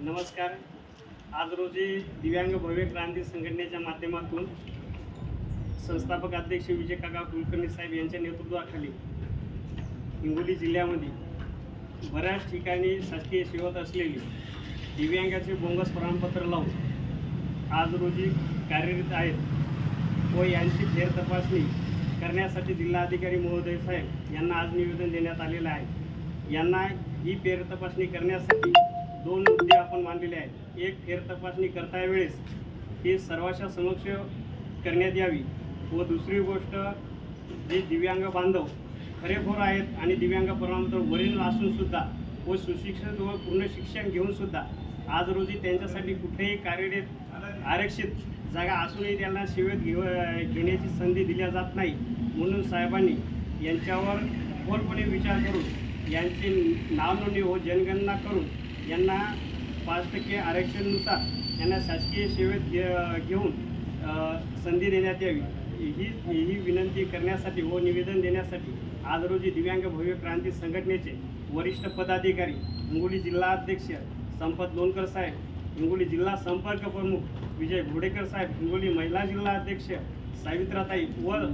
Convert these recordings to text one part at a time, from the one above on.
नमस्कार। आज रोजी दिव्यांग भव्य क्रांती संघटनेच्या माध्यमातून संस्थापक अध्यक्ष विजय काका कुलकर्णी साहेब यांच्या नेतृत्वाखाली हिंगोली जिल्ह्यामध्ये बऱ्याच ठिकाणी शासकीय सेवेत असलेली दिव्यांगाचे बोंगस प्रमाणपत्र लावून आज रोजी कार्यरत आहेत व यांची फेर तपासणी करण्यासाठी जिल्हाधिकारी महोदय साहेब यांना आज निवेदन देण्यात आलेलं आहे। यांना ही फेर तपासणी करण्यासाठी दोन मुद्दे आपण मांडलेले आहेत। एक, फेर तपासणी करता वेळेस ही सर्वांच्या समक्ष करण्यात यावी व दुसरी गोष्ट, जे दिव्यांग बांधव खरेखोर आहेत आणि दिव्यांग प्रमाणपत्र वरील असून सुद्धा व सुशिक्षित व पूर्ण शिक्षण घेऊन सुद्धा आज रोजी त्यांच्यासाठी कुठेही कार्यरत आरक्षित जागा असूनही त्यांना सेवेत घेण्याची संधी दिल्या जात नाही। म्हणून साहेबांनी यांच्यावर खोलपणे विचार करून यांची नावनोंदणी व जनगणना करून यांना 5% आरक्षणानुसार यांना शासकीय सेवेत घेऊन संधी देण्यात यावी ही विनंती करण्यासाठी व निवेदन देण्यासाठी आज रोजी दिव्यांग भव्य क्रांती संघटनेचे वरिष्ठ पदाधिकारी हिंगोली जिल्हा अध्यक्ष संपत लोणकर साहेब, हिंगोली जिल्हा संपर्क प्रमुख विजय घोडेकर साहेब, हिंगोली महिला जिल्हा अध्यक्ष सावित्राताई व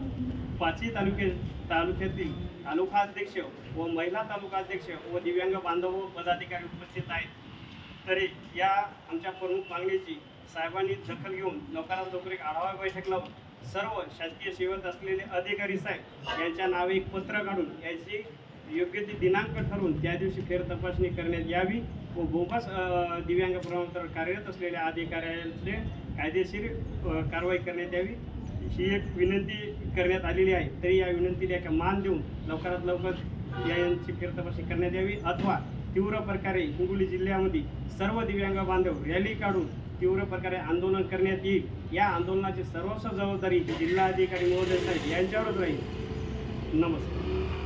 पाची तालुक्यातील तालुका अध्यक्ष व महिला तालुका अध्यक्ष व दिव्यांग बांधव व पदाधिकारी उपस्थित आहेत। तरी या आमच्या प्रमुख मागणीची साहेबांनी दखल घेऊन लवकरात लवकर एक आढावा बैठक लावून सर्व शासकीय सेवेत असलेले अधिकारी साहेब यांच्या नावे एक पत्र काढून याची योग्य ते दिनांक ठरवून त्या दिवशी फेर तपासणी करण्यात यावी व बोगस दिव्यांग प्रमाणपत्र कार्यरत असलेल्या अधिकाऱ्यांचे कायदेशीर कारवाई करण्यात यावी ही एक विनंती करण्यात आलेली आहे। तरी या विनंतीला मान देऊन लवकरात लवकर यांची फेर तपासणी करण्यात यावी अथवा तीव्र प्रकारे हिंगोली जिल्ह्यामध्ये सर्व दिव्यांग बांधव रॅली काढून तीव्र प्रकारे आंदोलन करण्यात येईल। या आंदोलनाची सर्वस्व जबाबदारी जिल्हाधिकारी महोदय साहेब यांच्यावरच राहील। नमस्कार।